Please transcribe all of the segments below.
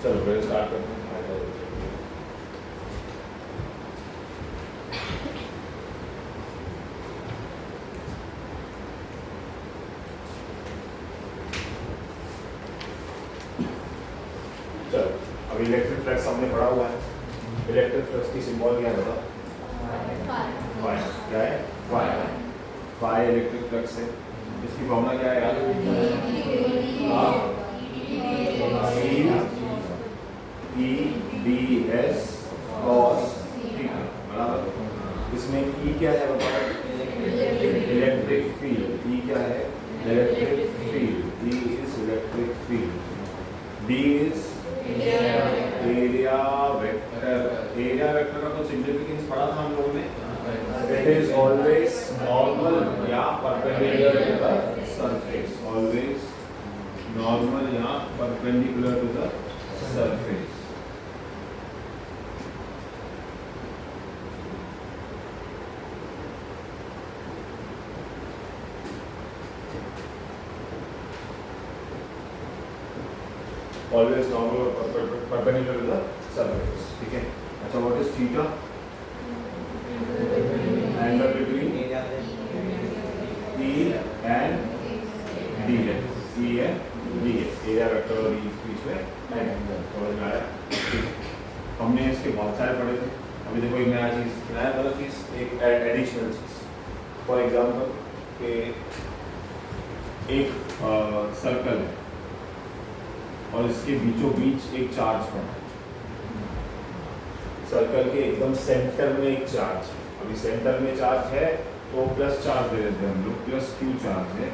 चलो फिर स्टार्ट करते हैं। चलो अभी इलेक्ट्रिक फ्लक्स हमने पढ़ा हुआ है। इलेक्ट्रिक फ्लक्स की सिंबल क्या है बता? फाई। क्या है? फाई। फाई इलेक्ट्रिक फ्लक्स है। इसकी फॉर्मूला क्या है यार? E ds cos थीटा बराबर। इसमें E क्या है बताओ? Electric field. E क्या है? Electric field. E is electric field. D is area vector. Area vector का तो सिग्निफिकेंस पढ़ा था हम लोगों ने। इट इज ऑलवेज नॉर्मल या perpendicular to the surface. Always normal या perpendicular to the surface. Always normal perpendicular to the surface. ठीक है। अच्छा what is theta? Angle between E and D है। E है D है। एरिया वेक्टर और E के बीच में एंगल। समझ में आया? हमने इसके बहुत सारे पढ़े थे। अभी देखो एक नया चीज, नया वाला चीज, एक एडिशनल चीज। फॉर एग्जांपल के एक सर्कल है और इसके बीचों बीच एक चार्ज है। सर्कल के एकदम सेंटर में एक चार्ज है। अभी सेंटर में चार्ज है तो प्लस चार्ज दे देते हैं हम लोग। प्लस क्यू चार्ज है।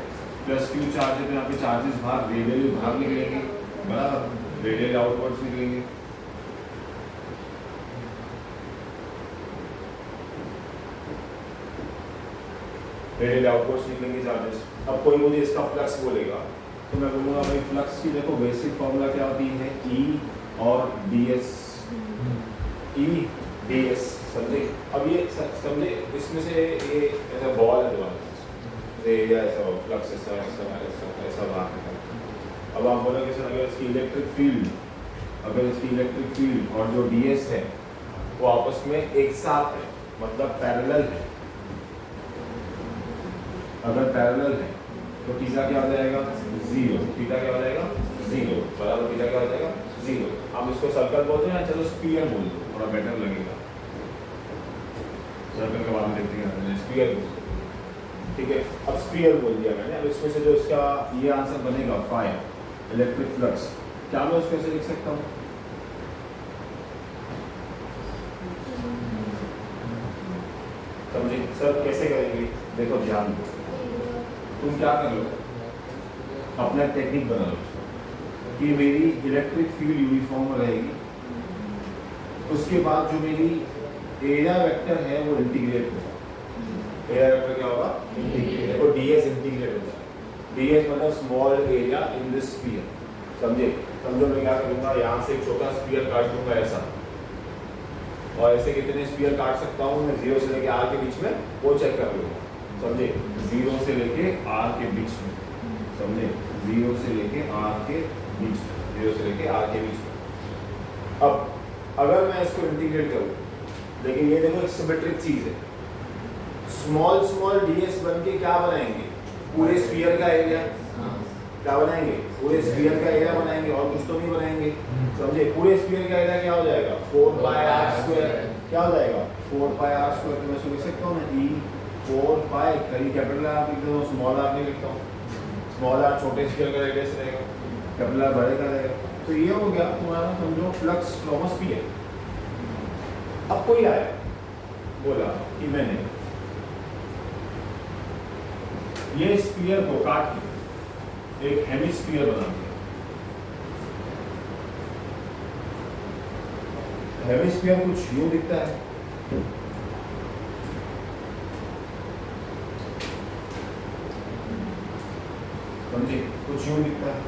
प्लस क्यू चार्ज है तो यहाँ पे चार्जेस बाहर रेडियली बाहर निकलेंगे बराबर। रेडियली आउटवर्ड्स निकलेंगे। रेडियली आउटवर्ड्स निकलेंगे चार्जेस। अब कोई मुझे इसका फ्लक्स बोलेगा तो मैं बोलूँगा भाई फ्लक्स की देखो बेसिक फॉर्मूला क्या होती है? E और ds। E ds समझे? अब ये समझे इसमें से ये ऐसा बॉल है तुम्हारे या ऐसा फ्लक्स ऐसा ऐसा ऐसा ऐसा बाहर निकलता। अब आप बोलोगे सर अगर इसकी इलेक्ट्रिक फील्ड और जो ds है वो आपस में एक साथ है, मतलब पैरेलल है। अगर पैरेलल है तो थीटा क्या हो जाएगा? 0। थीटा क्या हो जाएगा? 0 बराबर। थीटा क्या हो जाएगा? 0। आप इसको सर्कल बोलते हैं, चलो स्फीयर बोल दो, थोड़ा बेटर लगेगा। सर्कल के बाद में देखते हैं स्फीयर। ठीक है। अब स्फीयर बोल दिया मैंने। अब इसमें से जो इसका ये आंसर बनेगा फाई इलेक्ट्रिक फ्लक्स, क्या मैं उसको ऐसे लिख सकता हूँ? समझे सर कैसे करेंगे? देखो ध्यान दो। तुम क्या कर लो, अपना टेक्निक बना लो कि मेरी इलेक्ट्रिक फील्ड यूनिफॉर्म रहेगी। उसके बाद जो मेरी एरिया वेक्टर है वो इंटीग्रेट होगा। एरिया वेक्टर क्या होगा? इंटीग्रेट। और ds इंटीग्रेट होता है। ds मतलब small area in this sphere. समझे? समझो मैं क्या करूँगा, यहाँ से एक छोटा स्फीयर काट दूंगा ऐसा, और ऐसे कितने स्फीयर काट सकता हूँ मैं? 0 से लेके r के बीच में, वो चेक कर लूँगा। समझे? 0 से लेके r के बीच में। समझे? 0 से लेके r के बीच में। 0 से लेके r के बीच में। अब अगर मैं इसको इंटीग्रेट करूँ, लेकिन ये देखो एक सिमेट्रिक चीज है। स्मॉल स्मॉल ds बन के क्या बनाएंगे? पूरे स्फीयर का एरिया। क्या बनाएंगे? पूरे स्फीयर का एरिया बनाएंगे, और कुछ तो नहीं बनाएंगे। समझे? पूरे स्फीयर का एरिया क्या हो जाएगा? 4πr²। क्या हो जाएगा? 4πr²। तो मैं इसको लिख सकता हूँ ना, E 4π। कहीं कैपिटल आर लिख दो, स्मॉल आर नहीं लिखता हूँ। स्मॉल आर छोटे स्फीयर का रेडियस रहेगा, कैपिटल आर बड़े का रहेगा। तो ये हो गया तुम्हारा समझो फ्लक्स फ्रॉम अ स्फीयर। अब कोई आया बोला कि मैंने ये स्फीयर को काट के एक हेमिस्फीयर बना दिया। हेमिस्फीयर कुछ यूं दिखता है। समझे? कुछ यूं दिखता है।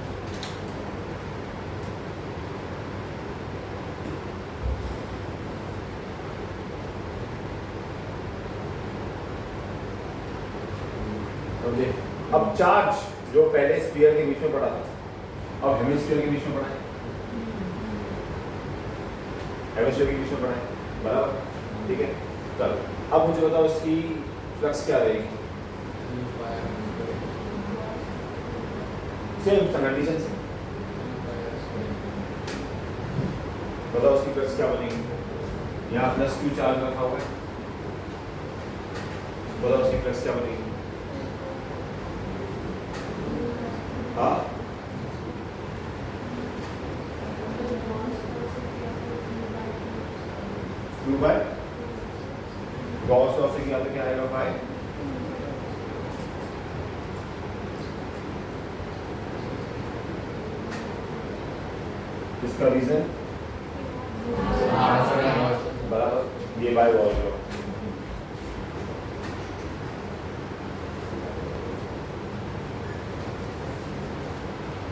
समझे? अब चार्ज जो पहले स्फीयर के बीच में पड़ा था, अब हेमिस्फीयर के बीच में पड़ा है। हेमिस्फीयर के बीच में पड़ा है, बराबर, ठीक है। चलो अब मुझे बताओ इसकी फ्लक्स क्या रहेगी, सेम कंडीशन से बताओ उसकी फ्लक्स क्या बनेगी। यहाँ प्लस क्यू चार्ज रखा हुआ है, बताओ उसकी फ्लक्स क्या बनेगी। हाँ, क्यू बाय गॉस लॉ से क्या आएगा, फाइव। इसका रीजन बराबर, ये बाय गॉस लॉ।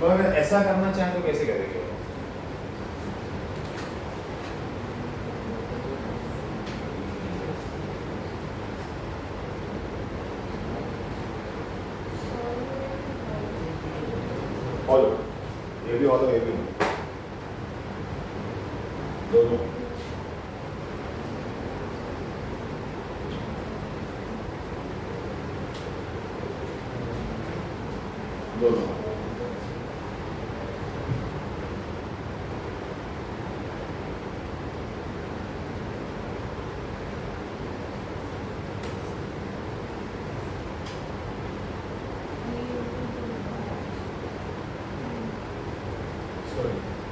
तो अगर ऐसा करना चाहें तो कैसे करेंगे, ऑलो, ये भी ऑलो, ये भी दोनों। दोनों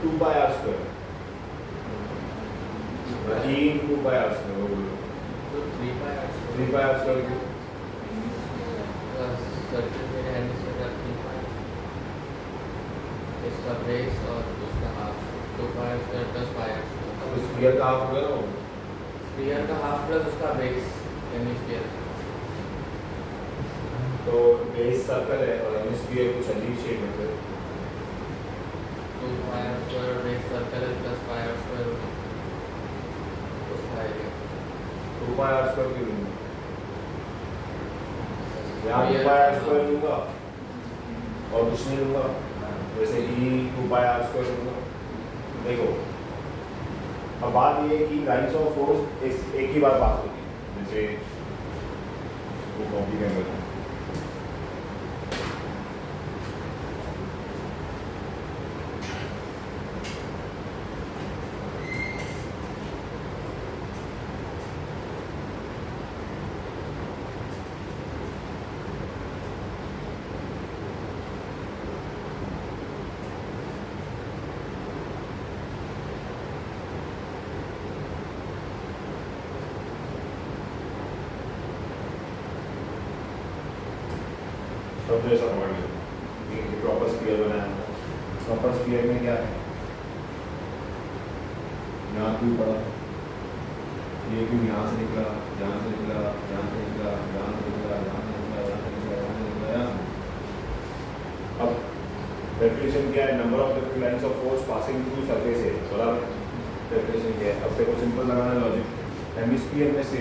two by R square, two by R square, तो 3 by R three by R square circle में हेमिस्फीयर का 3 बाय इसका बेस और उसका half 2 by R square plus by R square. Square का हाफ होगा ना, स्फीयर का हाफ प्लस उसका बेस हेमिस्फीयर। तो बेस सर्कल है और हेमिस्फीयर कुछ अजीब शेप है, 2 by R square base circle है प्लस बाय आर स्क्वायर उसका area. Two by R square क्यों लूँगा, यहाँ टू बाय आर स्क्वायर लूँगा और कुछ नहीं लूँगा, जैसे ई टू बाय आर स्क्वायर लूँगा। देखो अब बात ये है कि लाइन्स ऑफ फोर्स एक ही बार पास होती है, जैसे वो कॉपी कर लेते हैं। अब तो ऐसा पकड़ लो, ये प्रॉपर स्फीयर बनाया है। प्रॉपर स्फीयर में क्या है, यहाँ क्यों पड़ा, ये क्यों यहाँ से निकला, यहाँ से निकला, यहाँ से निकला, यहाँ से निकला, यहाँ से निकला, यहाँ से निकला, यहाँ से निकला, यहाँ से। अब डेफिनेशन क्या है, number of different lines of force passing through surface है, बराबर। डेफिनेशन क्या है, अब देखो सिंपल लगाना लॉजिक, हेमिस्फीयर में से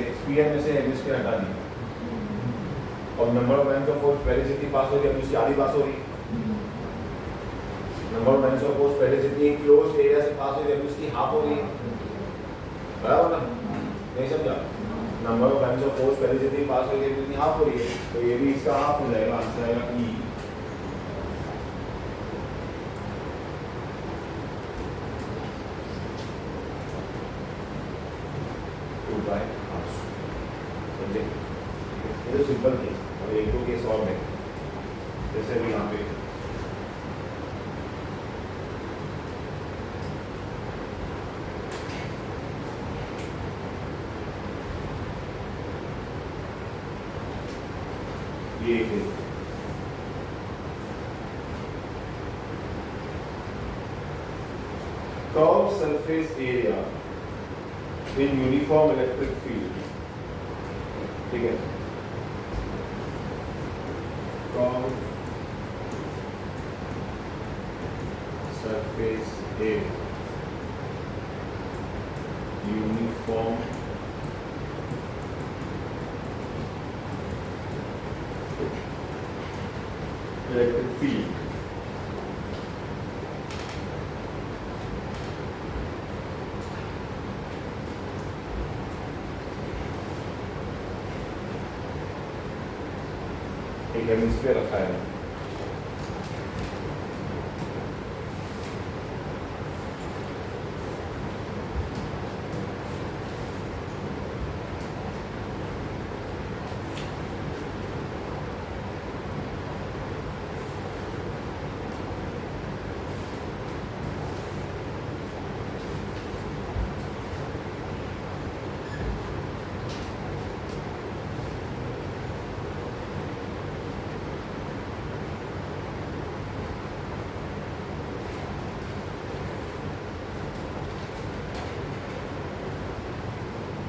हेमिस्फीयर हटा दी और number of lines of force पहले जितनी पास हो रही है अभी उसकी आधी पास हो रही है। Number of lines of force पहले जितनी क्लोज एरिया से पास हो रही है अभी उसकी हाफ हो रही है, बराबर ना, नहीं समझा। Number of lines of force पहले जितनी पास हो रही है उतनी हाफ हो रही है, तो ये भी इसका हाफ हो जाएगा, आंसर आएगा ई। समझे, ये तो सिंपल केस और एक दो केस और है, जैसे भी यहाँ पे ये एक curve surface area in uniform electric field, ठीक है। Curve surface area uniform electric field, एक हेमिस्फीयर रखा है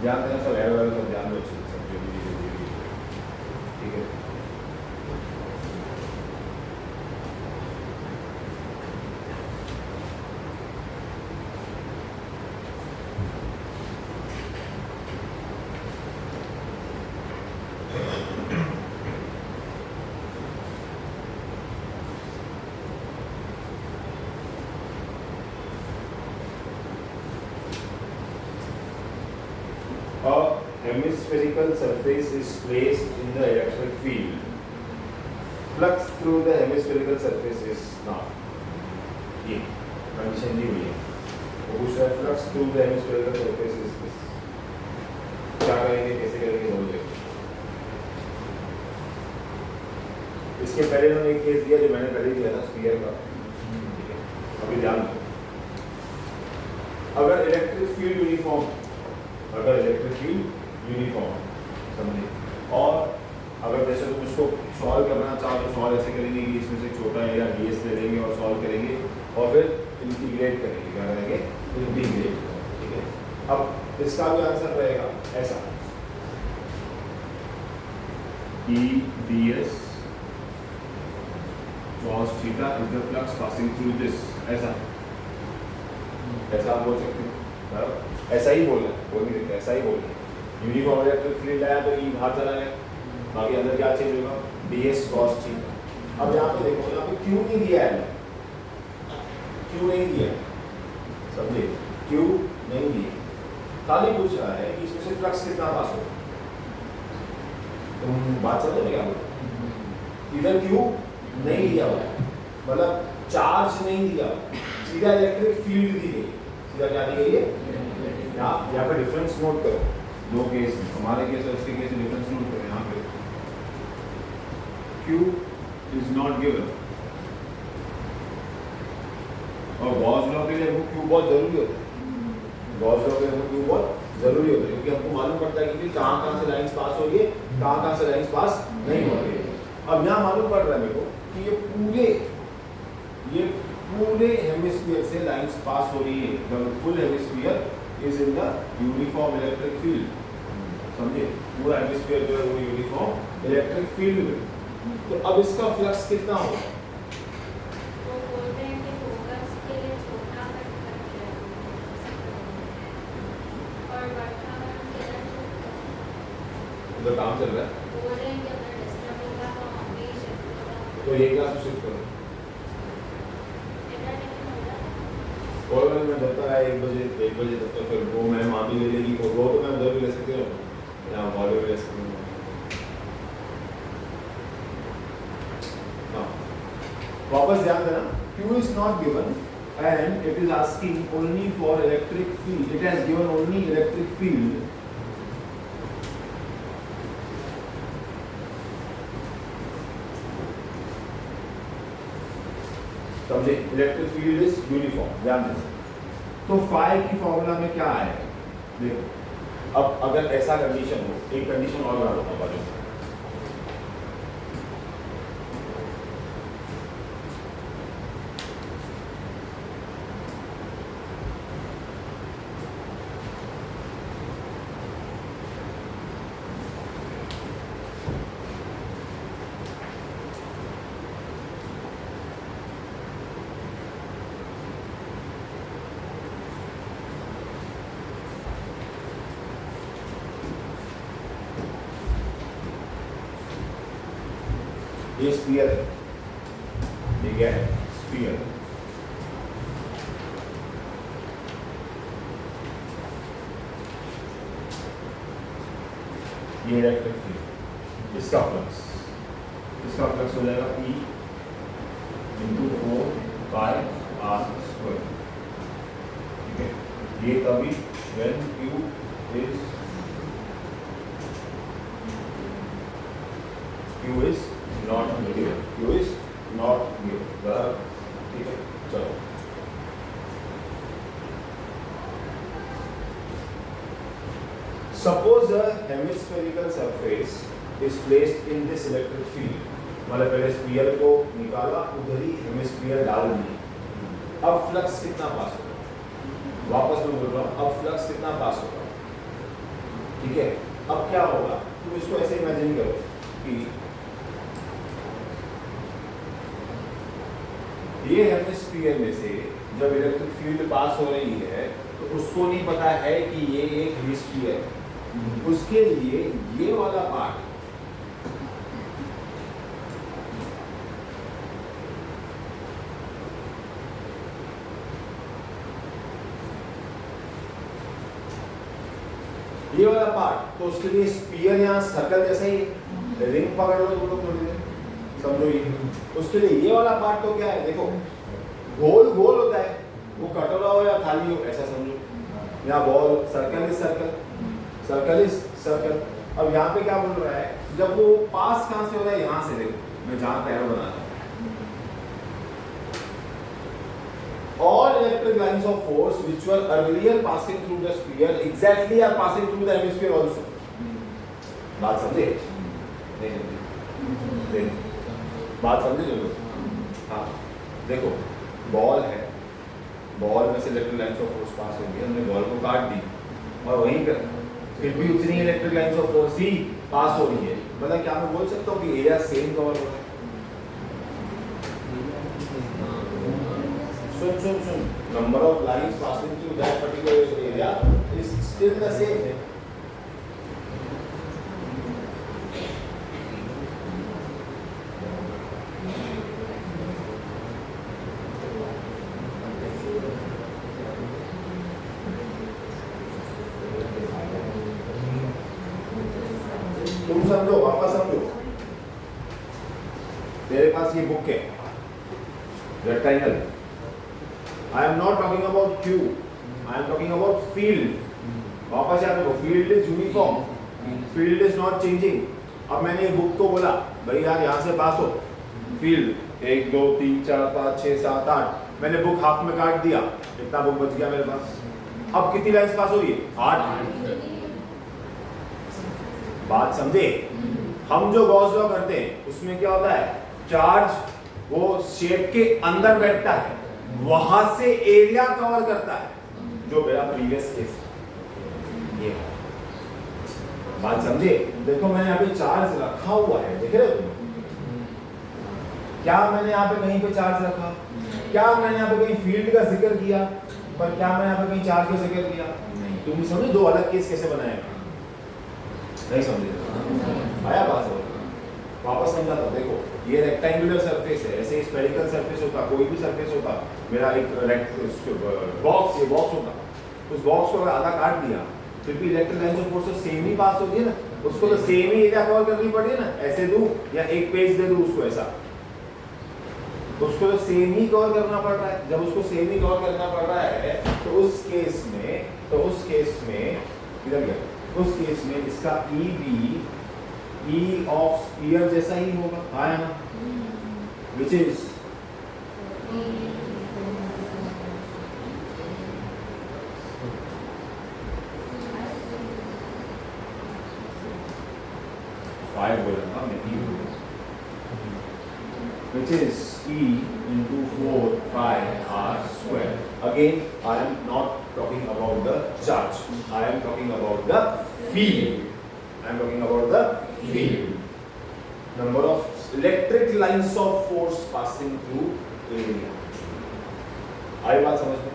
ध्यान देना सब एयर वायर सब ध्यान दो अच्छे से, सब जो भी ठीक है। A hemispherical surface is placed in the electric field. Flux through the hemispherical surface is now. ये कंडीशन दी हुई है। वो पूछ रहा है flux through the hemispherical surface is this. क्या करेंगे, कैसे करेंगे, बोलिए। इसके पहले उन्होंने एक केस दिया जो मैंने पहले दिया था स्फीयर का। अभी ध्यान दो। अगर इलेक्ट्रिक फील्ड यूनिफॉर्म, समझे, और अगर जैसे तुम इसको सॉल्व करना चाहो तो सॉल्व ऐसे करेंगे कि इसमें से छोटा एरिया ds ले लेंगे और सॉल्व करेंगे और फिर इंटीग्रेट करेंगे, क्या करेंगे, इंटीग्रेट, ठीक है। अब इसका भी आंसर रहेगा ऐसा, E ds cos theta is the flux passing through this, ऐसा आप बोल सकते हो, ऐसा ही बोलना है, बोल नहीं सकते, ऐसा ही बोलना है। यूनिफॉर्म इलेक्ट्रिक फील्ड आया तो ई बाहर चला गया, बाकी अंदर क्या चेंज होगा, ds cos थीटा। अब यहाँ पे देखो, यहाँ पे क्यू नहीं दिया है, क्यू नहीं दिया, समझे, क्यू नहीं दिया, खाली पूछ रहा है कि इसमें से फ्लक्स कितना पास होगा। तुम बात समझ रहे क्या, इधर क्यू नहीं दिया हुआ है, मतलब चार्ज नहीं दिया, सीधा इलेक्ट्रिक फील्ड दी गई, सीधा क्या दी गई है। यहाँ पे डिफरेंस नोट करो, दो केस में, हमारे केस और उसके केस में डिफरेंस नोट करो। यहाँ पे Q इज नॉट गिवन, और गॉस लॉ के लिए वो Q बहुत जरूरी होता है, गॉस लॉ के लिए वो Q बहुत जरूरी होता है, क्योंकि हमको मालूम पड़ता है कि कहाँ से लाइंस पास हो रही है, कहाँ से लाइंस पास नहीं हो रही है। अब यहाँ मालूम पड़ रहा है मेरे को कि ये पूरे हेमिस्फीयर से लाइंस पास हो रही है, the full hemisphere is in the uniform electric field, समझे, पूरा हेमिस्फीयर जो है वो यूनिफॉर्म इलेक्ट्रिक फील्ड में। तो अब इसका फ्लक्स कितना होगा, वो बोल रहे हैं कि फोकस के लिए छोटा कट करके और बड़ा के लिए उधर काम चल रहा है, बोल रहे हैं कि अगर डिस्टर्ब होगा तो हम भी शिफ्ट होगा, तो ये क्लास शिफ्ट करो। इधर नहीं होगा, और मैं चलता है 1 बजे तक, तो फिर वो मैम वहाँ भी ले लेगी, वो तो मैं उधर भी ले सकती हूँ, यहाँ वहाँ भी ले सकती हूँ। वापस ध्यान देना, Q is not given and it is asking only for electric field. It has given only electric field. समझे, इलेक्ट्रिक फील्ड इज यूनिफॉर्म, ध्यान देना। तो फाई की फॉर्मूला में क्या आएगा, देखो, अब अगर ऐसा कंडीशन हो, एक कंडीशन और बना लो बाजू में, ये स्फीयर है, ये क्या है, स्फीयर। ये इलेक्ट्रिक फील्ड, इसका फ्लक्स इसका फ्लक्स हो जाएगा E into 4 pi R square. ठीक है, ये तभी when Q is not given, Q is not given, बराबर। ठीक है, चलो suppose a hemispherical surface is placed in this electric field, मतलब पहले स्फीयर को निकाला, उधर ही हेमिस्फीयर डाल दिया। अब फ्लक्स कितना पास होगा, वापस मैं बोल रहा हूँ, अब फ्लक्स कितना पास होगा। ठीक है, अब क्या होगा, तुम इसको ऐसे इमेजिन करो कि ये हेमिस्फीयर में से जब इलेक्ट्रिक फील्ड पास हो रही है तो उसको नहीं पता है कि ये एक हेमिस्फीयर है। उसके लिए ये वाला पार्ट तो उसके लिए स्फीयर यहाँ सर्कल जैसा ही है, रिंग पकड़ लो तुम लोग थोड़ी देर, समझो ये। उसके लिए ये वाला पार्ट तो क्या है, देखो गोल गोल होता है, वो कटोरा हो या थाली हो ऐसा समझो। यहाँ ball, circle is circle, circle is circle. अब यहाँ पे क्या बोल रहा है, जब वो पास कहाँ से हो रहा है, यहाँ से। देखो मैं जहाँ पैर बना रहा हूँ, all electric lines of force which were earlier passing through the sphere exactly are passing through the hemisphere also। बात समझे? नहीं, बात समझे जो लोग? हाँ, देखो बॉल है, बॉल में से electric lines of force pass होगी, हमने बॉल को काट दी और वहीं पर फिर भी उतनी इलेक्ट्रिक लाइंस ऑफ फोर्स ही पास हो रही है। मतलब क्या मैं बोल सकता हूँ कि एरिया सेम कवर हो रहा है? सुन, number of lines passing through that particular area is still the same। तुम समझो, वापस समझो। तेरे पास ये बुक है, rectangle. I am not talking about Q, I am talking about field। वापस याद रखो, field is uniform, field is not changing। अब मैंने बुक को बोला भाई यार यहाँ से पास हो फील्ड 1 2 3 4 5 6 7 8, मैंने बुक हाफ में काट दिया, कितना बुक बच गया मेरे पास। अब कितनी लाइन्स पास हो रही है? 8। बात समझे? हम जो गॉस लॉ करते हैं उसमें क्या होता है, चार्ज वो शेप के अंदर बैठता है, वहां से एरिया कवर करता है, जो मेरा प्रीवियस केस ये। बात समझे? देखो मैंने यहाँ पे चार्ज रखा हुआ है, देख रहे हो तुम? क्या मैंने यहाँ पे कहीं पे चार्ज रखा? क्या मैंने यहाँ पे कहीं फील्ड का जिक्र किया? पर क्या मैंने यहाँ पे कहीं चार्ज का जिक्र किया? नहीं। तुम समझे दो अलग केस कैसे बनाएगा? नहीं समझे? आया बात समझ? वापस समझाता हूँ। देखो ये रेक्टेंगुलर सरफेस है, ऐसे स्फेरिकल सरफेस होता, कोई भी सरफेस होता, मेरा एक बॉक्स, ये बॉक्स होता, उस बॉक्स को अगर आधा काट दिया फिर भी electric lines of force same ही पास होती है ना, उसको तो सेम ही एरिया कवर करनी पड़ी है ना। ऐसे दूं या एक पेज दे दूं उसको, ऐसा उसको तो सेम ही कवर करना पड़ रहा है। जब उसको सेम ही कवर करना पड़ रहा है तो उस केस में इधर गया, उस केस में इसका ई भी ई ऑफ स्फीयर जैसा ही होगा, हाँ है ना, विच इज फाइव बोलूंगा मैं, ई बोलूंगा, which is E into 4 pi r square। Again, I am not talking about the charge, I am talking about the field। I am talking about the field, number of electric lines of force passing through area। आई बात समझ में?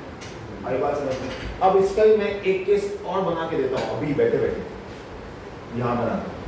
आई बात समझ में? अब इसका ही मैं एक केस और बना के देता हूँ, अभी बैठे बैठे यहां बनाता हूं।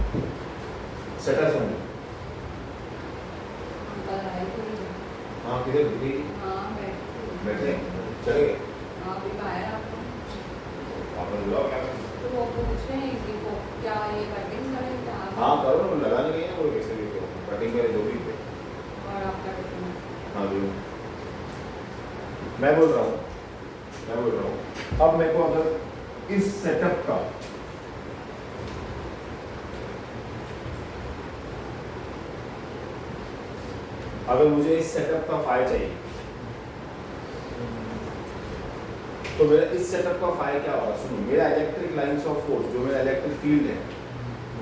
सेटअप समझो। अंकल आए थे। हाँ किधर बैठी? हाँ बैठे। बैठे चले गए। हाँ अभी बाहर आपको। वापस बुलाओ क्या करें? तो वो पूछ रहे हैं कि वो क्या ये कटिंग करें क्या आप? हाँ करो ना, लगाने गए हैं वो कैसे भी करो, कटिंग करे जो भी करे। और आपका टिफिन। हाँ जो मैं बोल रहा हूँ अब मेरे को अगर इस सेटअप का अगर मुझे इस सेटअप का फाइल चाहिए तो मेरा इस सेटअप का फाइल क्या होगा? सुनो, मेरा इलेक्ट्रिक लाइंस ऑफ फोर्स जो मेरा इलेक्ट्रिक फील्ड है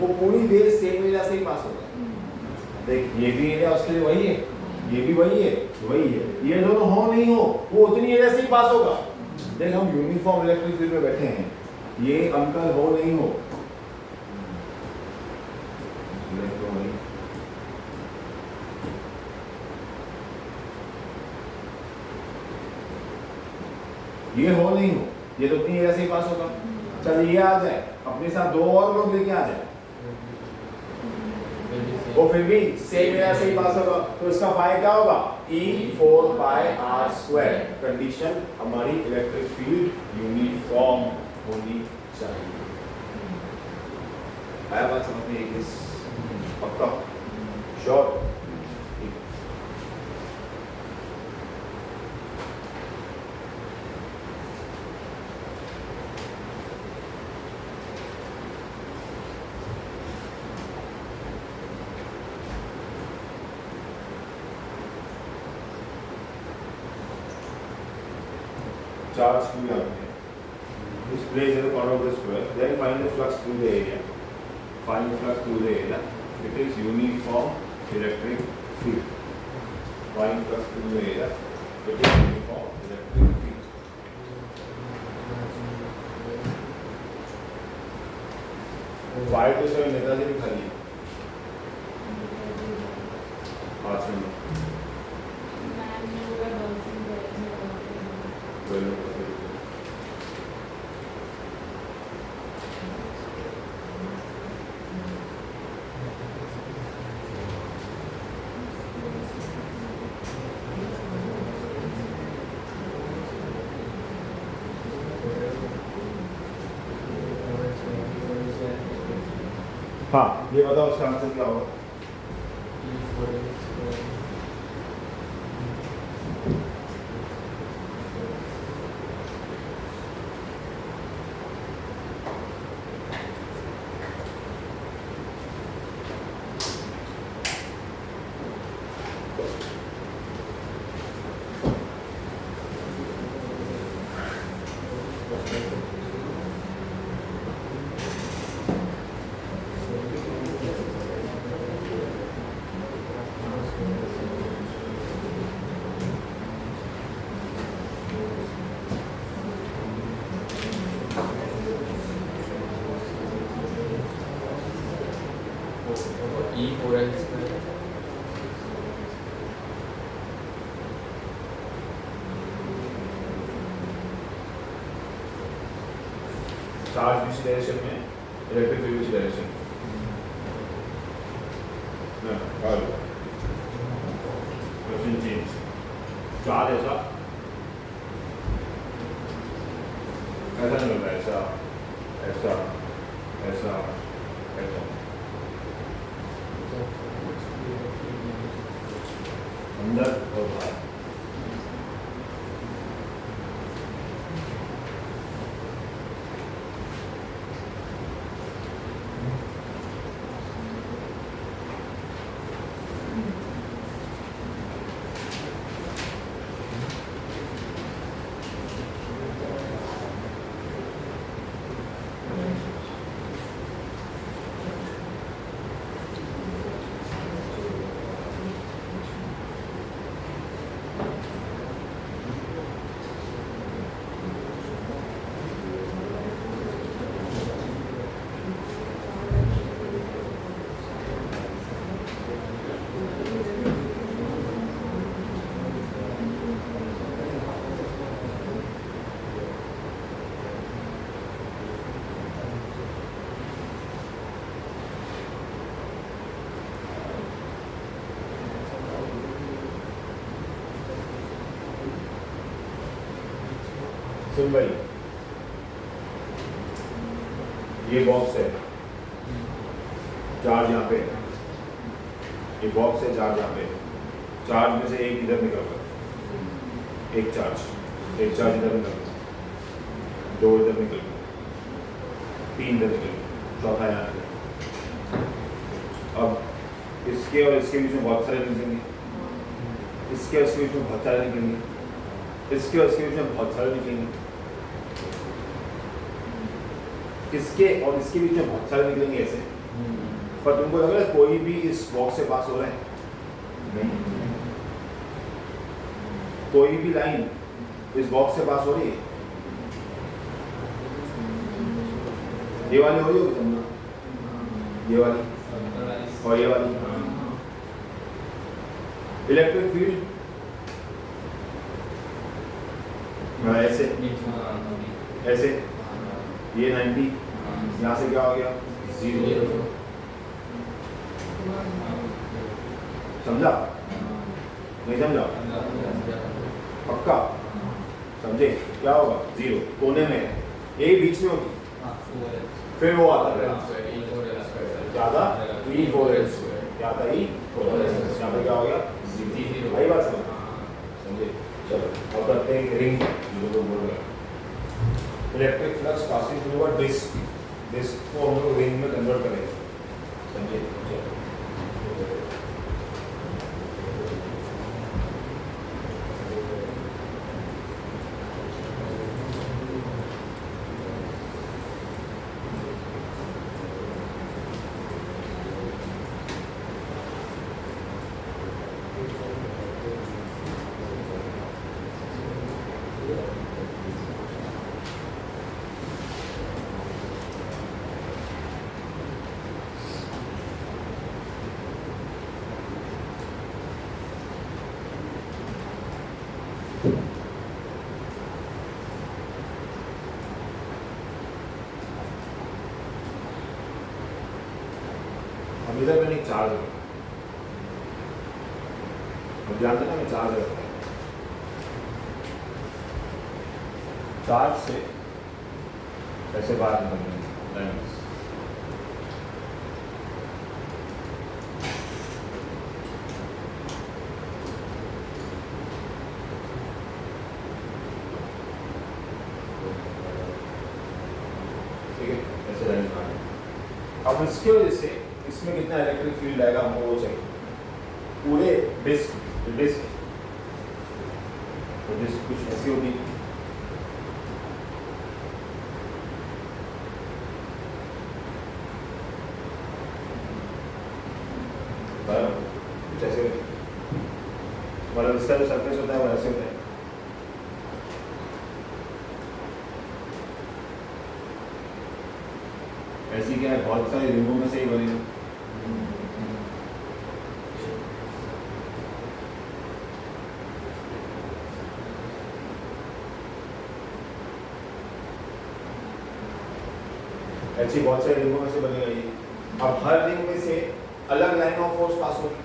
वो पूरी वेव सेम एरिया से ही पास होगा। देख ये भी एरिया उसके लिए वही है, ये भी वही है, ये दोनों हो नहीं हो वो उतनी एरिया से ही पास होगा। देख हम यूनिफॉर्म इलेक्ट्रिक फील्ड में बैठे हैं, ये अंकल हो नहीं हो ये हो नहीं हो, ये तो उतनी एरिया से ही पास होगा। चल ये आ जाए, अपने साथ दो और लोग लेके आ जाए, वो फिर भी सेम एरिया से ही पास होगा। तो इसका फाई क्या होगा? E4/r²। कंडीशन हमारी इलेक्ट्रिक फील्ड यूनिफॉर्म होनी चाहिए। आया बात समझ में? इस पक्का श्योर? Charge Q आपने this place in the corner of the square, then find the flux through the area. Find the flux through the area. It is uniform electric field. Find flux through the area. It is uniform electric field. Five to seven Netaji भी खाली है। 5 minute. हाँ ये बताओ उसका answer क्या होगा? E4L²। Charge which direction में, इलेक्ट्रिक फील्ड which direction? ना और क्वेश्चन चेंज। चार्ज ऐसा नहीं होता, ऐसा ऐसा ऐसा ऐसा अंदर और बाहर। सुन भाई, ये बॉक्स है, चार्ज यहाँ पे है, ये बॉक्स है, चार्ज यहाँ पे है। चार्ज में से एक इधर निकल गया, एक चार्ज इधर निकल गया, दो इधर निकल गया, तीन इधर निकल गया, चौथा यहाँ पे। अब इसके और इसके बीच में बहुत सारे निकलेंगे, इसके और इसके बीच में बहुत सारे निकलेंगे, इसके और इसके बीच में बहुत सारे निकलेंगे, इसके और इसके बीच में बहुत सारे निकलेंगे ऐसे। पर तुमको लग रहा है कोई भी इस बॉक्स से पास हो रहा है? नहीं। कोई भी लाइन इस बॉक्स से पास हो रही है? ये वाली हो रही होगी तुमने, ये वाली और ये वाली। इलेक्ट्रिक फील्ड ऐसे ऐसे, ये 90, यहाँ से क्या हो गया 0। समझा? नहीं समझा? पक्का समझे? क्या होगा 0 कोने में, यही बीच में होगी, फिर वो आता है क्या था E4L², क्या था E4L², यहाँ पे क्या हो गया 0। भाई बात समझे? चलो अब करते हैं रिंग, जो लोग बोल रहे हैं electric flux passing through a disc, disc को हम लोग रिंग में कन्वर्ट करेंगे। समझे? अब इधर मैंने एक चार्ज रखा, अब जानते ना मैं चार्ज रखा, चार्ज से ऐसे बाहर निकलने लाइन्स, ठीक है, ऐसे लाइन्स बाहर। अब इसकी वजह से इसमें कितना इलेक्ट्रिक फील्ड आएगा हमको वो चाहिए, पूरे डिस्क कुछ ऐसी होगी, कुछ ऐसे होगी, मतलब इसका जो सरफेस होता है वो ऐसे होता है। ऐसी क्या है, बहुत सारी रिंगों में से ही बनेगा। ऐसी बहुत सारी रिंगों में से बनेगा ये। अब हर रिंग में से अलग लाइन ऑफ फोर्स पास होगी,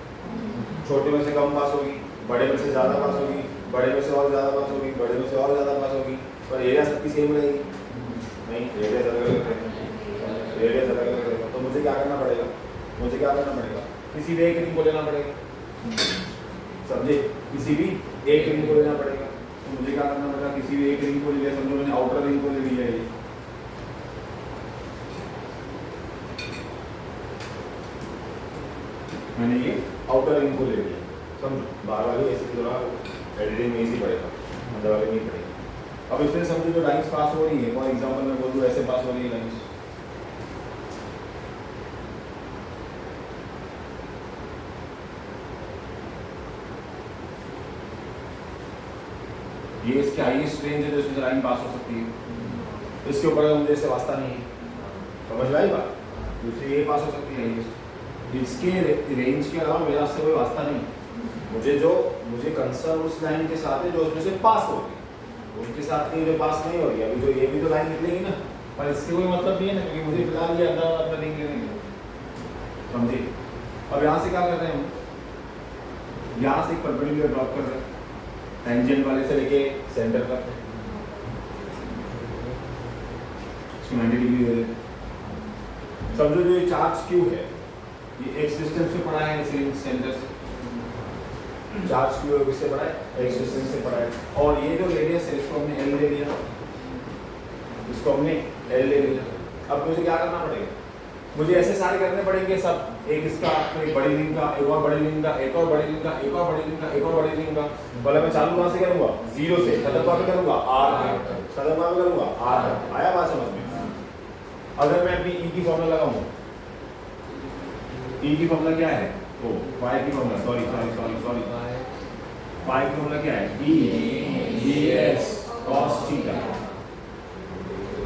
छोटे में से कम पास होगी, बड़े में से ज़्यादा पास होगी, बड़े में से और ज़्यादा पास होगी, बड़े में से और ज़्यादा पास होगी, पर एरिया सबकी सेम रहेगी नहीं, एरिया अलग अलग रहेगा। तो मुझे क्या करना पड़ेगा, किसी भी एक रिंग को लेना पड़ेगा, समझे? किसी भी एक रिंग को लेना पड़ेगा। तो मुझे क्या करना पड़ेगा, किसी भी एक रिंग को ले लिया, समझो मैंने आउटर रिंग को ले लिया है, मैंने ये आउटर रिंग को ले लिया, समझो। बाहर वाली ऐसी थोड़ा एडिटिंग में इजी पड़ेगा, अंदर वाले नहीं पड़ेगी। अब इसमें समझो जो लाइन्स पास हो रही है, फॉर एग्जाम्पल मैं बोल दूँ ऐसे पास हो रही है लाइन्स, ये इसके हाईएस्ट रेंज है जो इसमें लाइन पास हो सकती है, इसके ऊपर मुझे इससे वास्ता नहीं है, समझ में आई बात? दूसरी ये पास हो सकती है हाईएस्ट, इसके रेंज के अलावा मेरा इससे कोई वास्ता नहीं। मुझे कंसर्न उस लाइन के साथ है जो उसमें से पास हो रही है, उनके साथ नहीं जो पास नहीं हो रही है। अभी जो ये भी तो लाइन निकलेगी ना, पर इससे कोई मतलब नहीं है ना, क्योंकि मुझे फिलहाल ये अंदर रिंग लेने, समझे? अब यहाँ से क्या कर रहे हैं हम, यहाँ से एक परपेंडिकुलर ड्रॉप कर रहे हैं, टेंजेंट वाले से लेके सेंटर तक, इसको 90 डिग्री दे देते। समझो जो ये चार्ज क्यू है ये एक्स डिस्टेंस पे पड़ा है इस सेंटर से, चार्ज क्यू है किससे पड़ा है एक्स डिस्टेंस से पड़ा है, और ये जो रेडियस है इसको हमने एल ले लिया, इसको हमने एल ले लिया। अब मुझे क्या करना पड़ेगा, मुझे ऐसे सारे करने पड़ेंगे सब, एक इसका, एक बड़ी रिंग का, एक और बड़ी रिंग का, एक और बड़ी रिंग का, एक और बड़ी रिंग का, एक और बड़ी रिंग का। पहले मैं चालू कहाँ से करूँगा, जीरो से, खत्म कहाँ पे करूँगा आर पे, खत्म कहाँ पे करूँगा आर पे। आया बात समझ में? अगर मैं अपनी ई की फॉर्मूला लगाऊँ, ई की फॉर्मूला क्या है, ओ फाई की फॉर्मूला, सॉरी फाई की फॉर्मूला क्या है, E D S cos theta,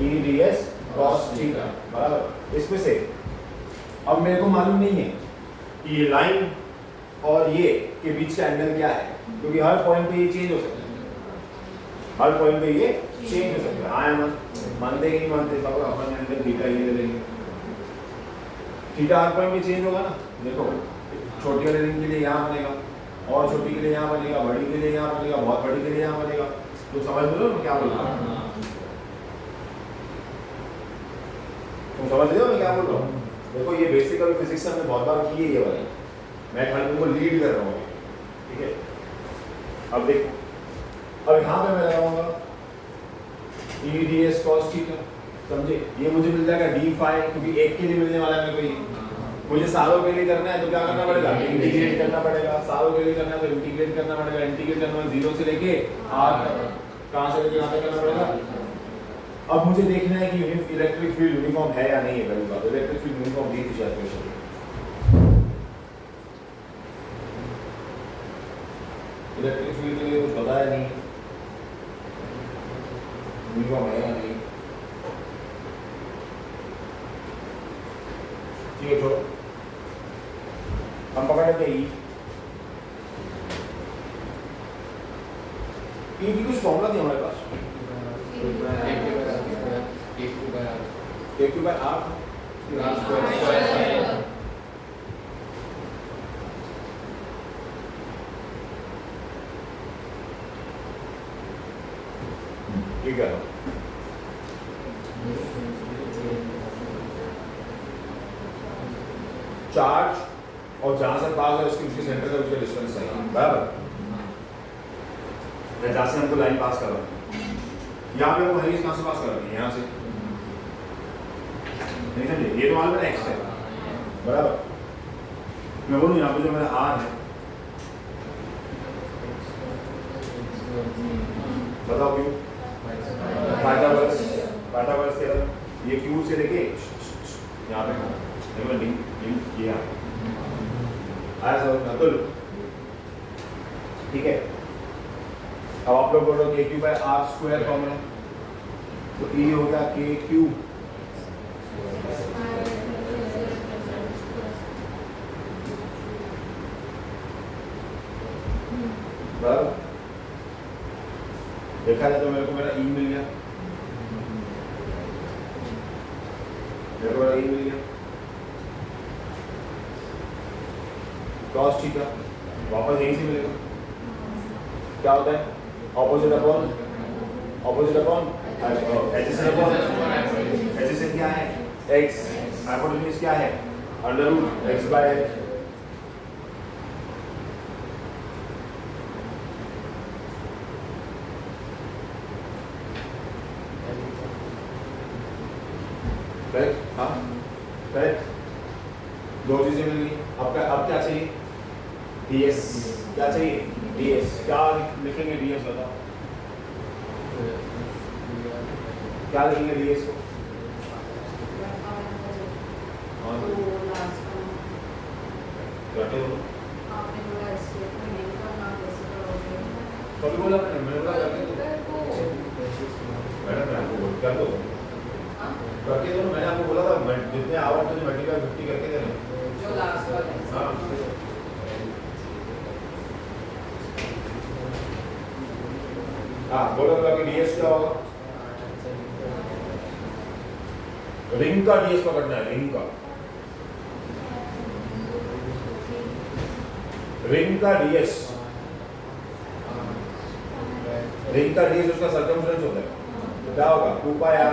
E D S cos theta बराबर। इसमें से अब मेरे को मालूम नहीं है कि ये लाइन और ये के बीच का एंगल क्या है, क्योंकि हर पॉइंट पे ये चेंज हो सकता है, हर पॉइंट पे ये चेंज हो सकता है। हाँ या मानते कि नहीं मानते, सब अपन एंगल थीटा ये ले लेंगे, थीटा हर पॉइंट पे चेंज होगा ना। देखो छोटी वाले रिंग के लिए यहाँ बनेगा, और छोटी के लिए यहाँ बनेगा, बड़ी के लिए यहाँ बनेगा, बहुत बड़ी के लिए यहाँ बनेगा। तो समझ लो मैं क्या बोल रहा हूँ, तुम समझ रहे हो मैं क्या बोल रहा हूँ। देखो ये बेसिक अभी फिजिक्स हमने बहुत बार की है ये वाली, मैं खाली तुमको लीड कर रहा हूँ, ठीक है। अब देखो अब यहाँ पे मैं लगाऊंगा E D S cos theta, समझे, ये मुझे मिल जाएगा डी फाई, क्योंकि एक के लिए मिलने वाला है मेरे को, मुझे सालों के लिए करना है तो क्या करना पड़ेगा, इंटीग्रेट करना पड़ेगा, सालों के लिए करना है तो इंटीग्रेट करना पड़ेगा, इंटीग्रेट करना है जीरो से लेके आर तक, कहाँ से लेके कहाँ तक करना पड़ेगा। अब मुझे देखना है कि इलेक्ट्रिक फील्ड यूनिफॉर्म है या नहीं है, पहली बात इलेक्ट्रिक फील्ड यूनिफॉर्म दी थी शायद क्वेश्चन, इलेक्ट्रिक फील्ड के लिए कुछ बताया नहीं, यूनिफॉर्म है या नहीं, ठीक है छोड़ो। हम पकड़ लेते हैं ई की कुछ फॉर्मूला थी हमारे पास, एक बार आर ठीक है। चार्ज और जहां से पास है उसके सेंटर का उसका डिस्टेंस सही है बराबर, मैं जहां से हमको लाइन पास कर रहा हूँ, यहाँ पे हमको हाईएस्ट कहाँ से पास कर रही है, यहाँ से, नहीं समझे, ये तो मान मेरा एक्स है बराबर, मैं बोलूँ यहाँ पे जो मेरा आर है, बताओ क्यों, पाइथागोरस थ्योरम, ये क्यू से लेके यहाँ पे देखो लिंक ये आया समझ में, तो ठीक है। अब आप लोग बोलो के Q by R square formula, तो ये हो गया के क्यू बराबर, देखा जाए तो मेरे को मेरा ई मिल गया, मेरे को मेरा ई मिल गया कॉस थीटा, वापस यहीं से मिलेगा, क्या होता है ऑपोजिट अपॉन एडजेसेंट क्या है x, हाइपोटेन्यूज क्या है under root x by h, correct, हाँ करेक्ट, दो चीजें मिल गई। अब क्या चाहिए ds, क्या चाहिए ds, क्या लिखेंगे ds बताओ, क्या लिखेंगे ds को, कभी बोला मैंने बोला मैडम मैं आपको कर दो करके दो, मैंने आपको बोला था जितने आवर तुझे मल्टीप्लाई 50 करके देने जो लास्ट वाला, हाँ हाँ बोलो कि डीएस क्या होगा, रिंग का डीएस पकड़ना है, रिंग का डीएस, रिंग का डीएस उसका सर्कमफ्रेंस होता है, तो क्या होगा 2 पाई आर,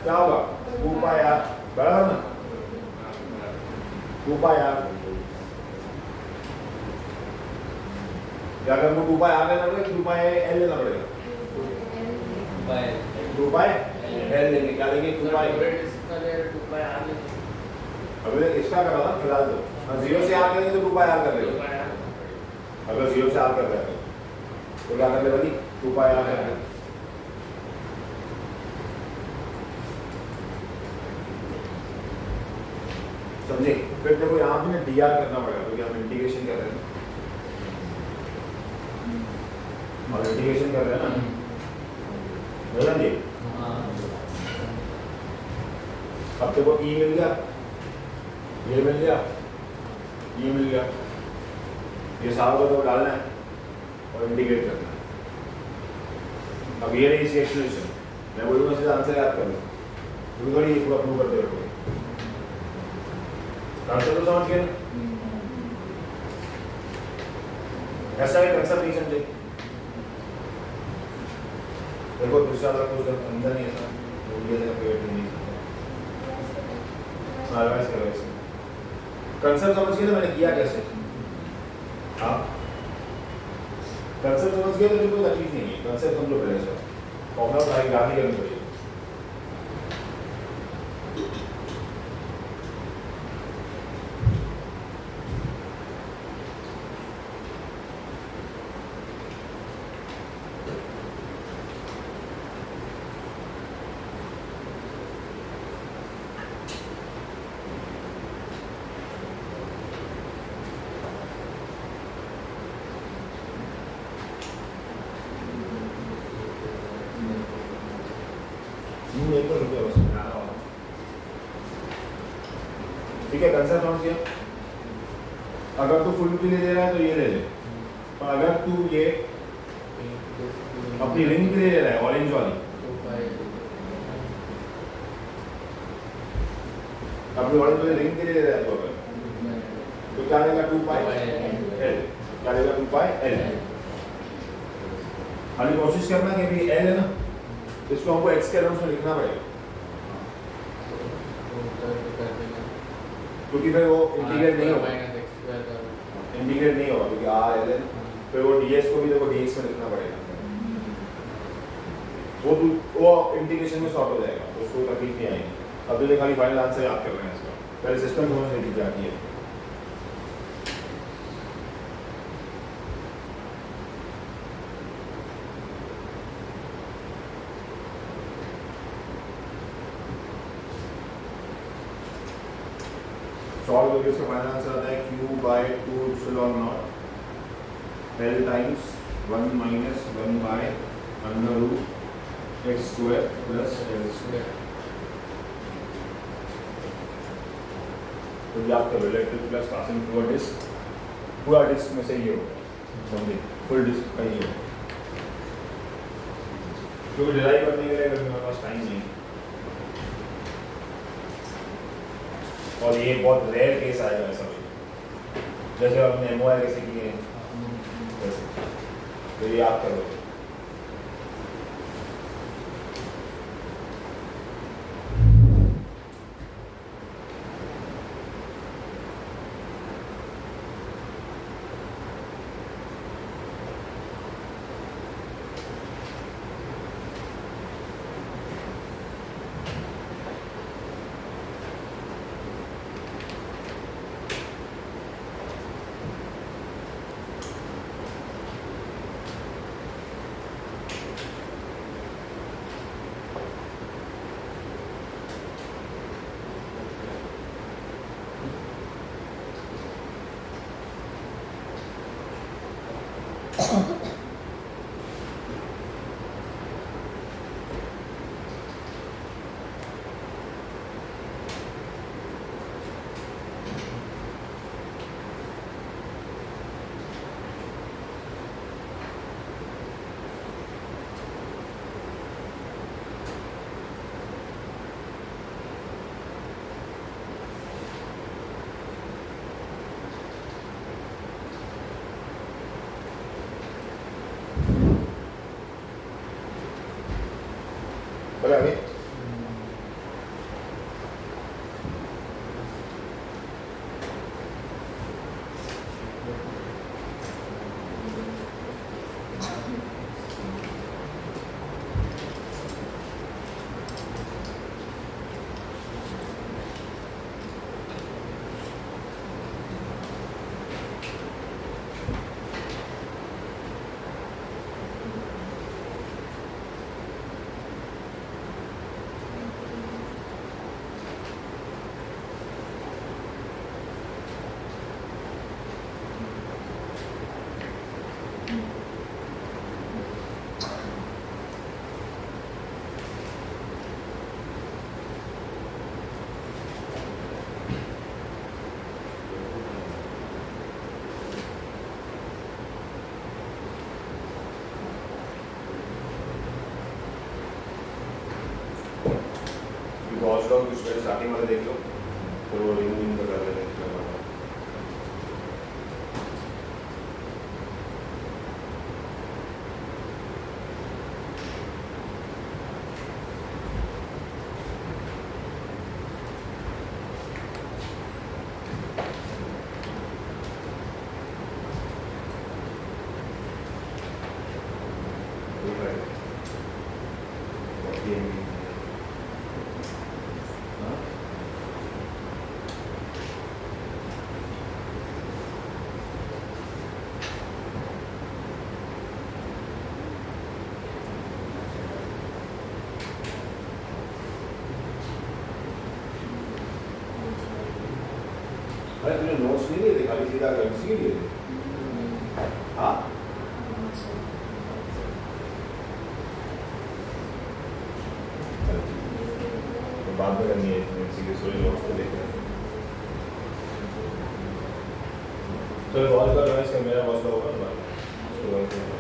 क्या होगा टू पाई आर बराबर ना, टू पाई आर या अगर वो टू पाई आर लेना पड़ेगा, टू पाई एल लेना पड़ेगा, टू पाई एल लेंगे, क्या लेंगे, टू पाई। अभी एक्स्ट्रा करा था फिलहाल तो जीरो से आर करेंगे तो टू पाई आर कर लेंगे, अगर जीरो से आर कर रहे हैं तो क्या कर लेगा जी, टू पाई आर कर लेंगे। समझे? फिर देखो यहाँ पे डी आर करना पड़ेगा क्योंकि हम इंटीग्रेशन कर रहे हैं और इंटीग्रेशन कर रहे हैं ना, बोला जी। अब देखो ई मिल गया, ये मिल गया, ये मिल गया, ये सारा को तो डालना है और इंटीग्रेट करना है। अब ये रही इसकी एक्सप्लेनेशन, मैं बोलूँगा सीधा आंसर याद कर लो क्योंकि थोड़ी ये पूरा प्रूव करते रहोगे। आंसर तो समझ गए ना? ऐसा है कंसेप्ट नहीं समझे? देखो दूसरा वाला कुछ अंदर नहीं ऐसा बोल दिया था पेट नहीं अदरवाइज करो इसमें। कंसेप्ट समझ गए ना मैंने किया कैसे? हाँ कंसेप्ट समझ गए तो फिर कोई तकलीफ नहीं है, कंसेप्ट समझ लो पहले से, फॉर्मूला उठाई गाली करनी पड़ेगी। एक तो रुपये बस मैं आ रहा हूँ। ठीक है कंसेप्ट समझ गया? अगर तू फुल भी ले दे रहा है तो ये ले ले, और अगर तू ये अपनी रिंग भी ले रहा है ऑरेंज वाली, अपनी ऑरेंज वाली रिंग भी ले रहा है तो अगर तो क्या लेगा, टू पाई एल, क्या लेगा, टू पाई एल। खाली कोशिश करना कि भी एल है ना, इसको हमको एक्स के टर्म्स में लिखना पड़ेगा क्योंकि फिर वो इंटीग्रेट नहीं होगा, इंटीग्रेट नहीं होगा क्योंकि आर एल है, फिर वो डीएस को भी देखो डीएक्स में लिखना पड़ेगा, वो इंटीग्रेशन में सॉर्ट हो जाएगा, उसको तकलीफ नहीं आएगी। अब तो खाली फाइनल आंसर याद कर रहे हैं इसका, पहले सिस्टम समझ लेनी चाहिए। सॉल्व करके इसका फाइनल आंसर आता है Q by two epsilon not L times 1 minus 1 by under root x square plus L square. तो याद करो electric flux passing through a disc, पूरा डिस्क में से ये होगा, समझे, फुल डिस्क का ये होगा क्योंकि डिराइव करने के लिए अगर मेरे पास टाइम नहीं, और ये बहुत रेयर केस आएगा ऐसा भी, जैसे आपने एमओआई कैसे किए हैं वैसे, तो ये याद करो। वाले देख लो, फिर वो रिंग का कर लेंगे इसके बाद। अरे तुमने नोट्स नहीं लिए थे, खाली सीधा एमसीक्यू लिए थे? हाँ, तो बाद में करनी है एमसीक्यू, सॉरी नोट्स तो देख रहे हैं। चलो कॉल कर रहा है, इसका मेरा मसला होगा ना, उसको कॉल कर।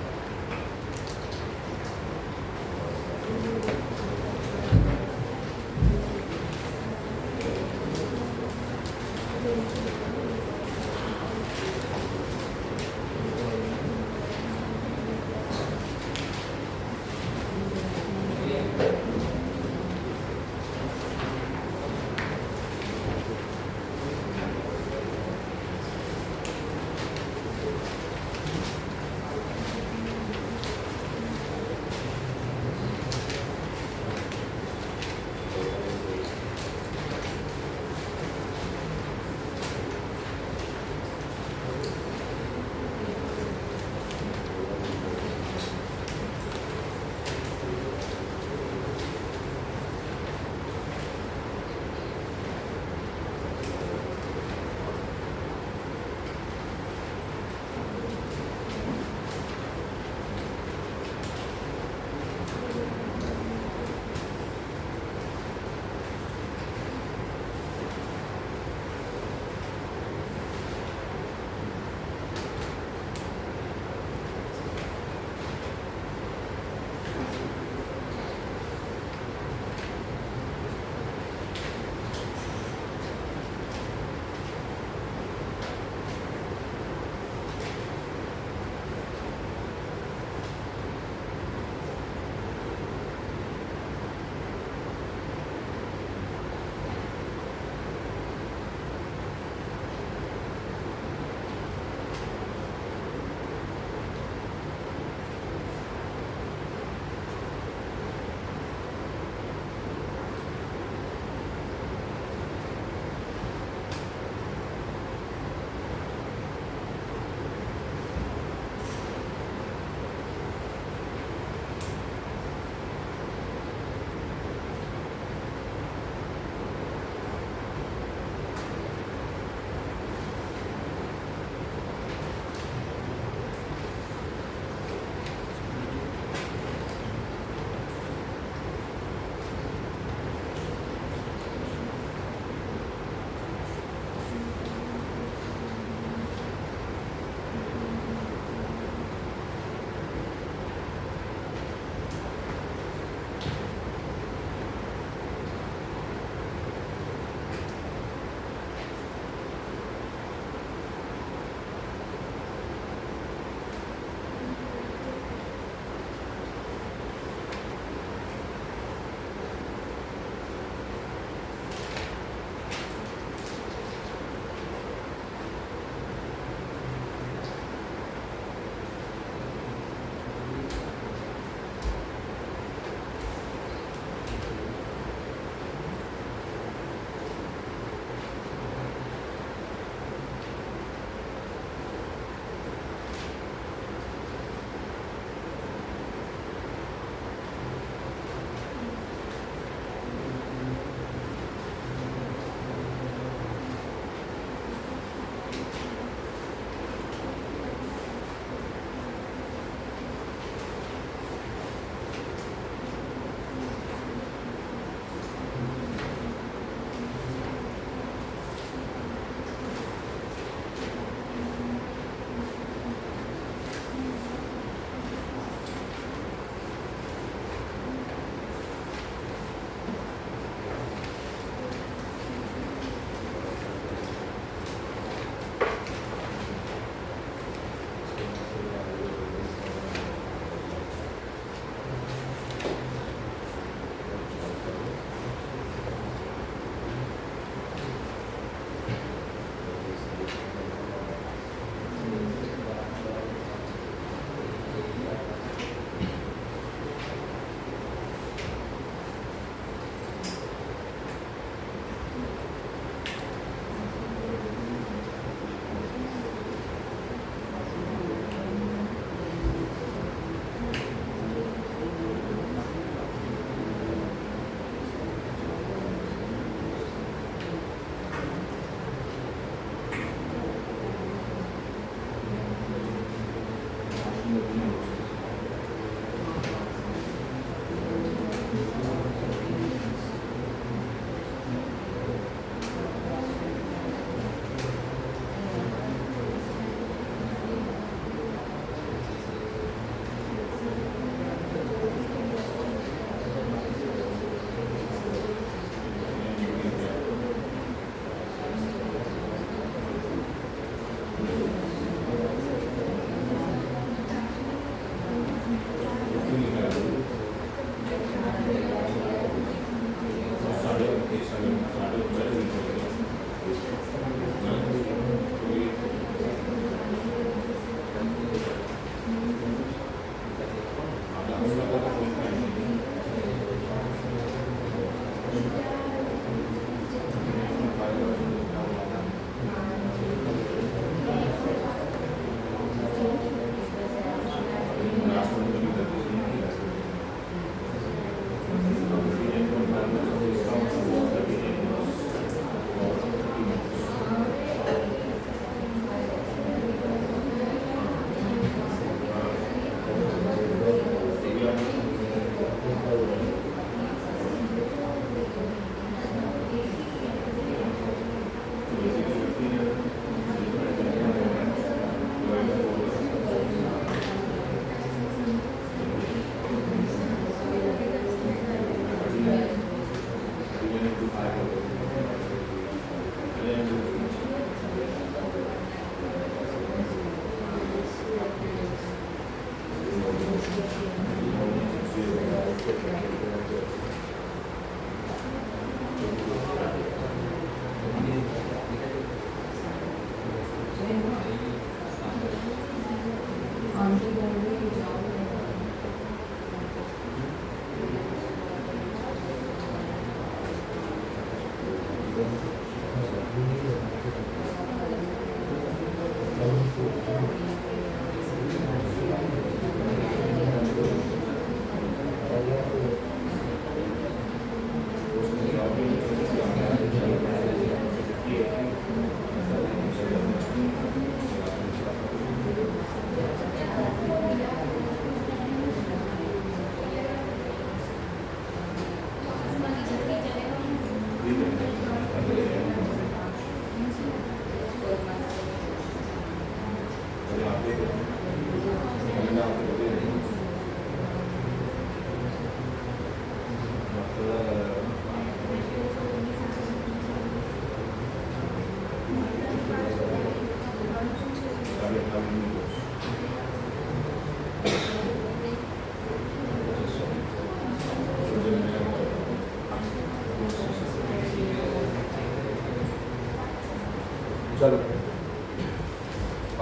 चलो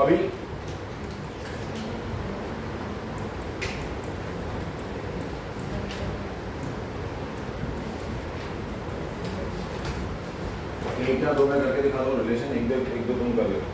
अभी एक या दो में करके दिखा दो रिलेशन, एक दो तुम कर लो।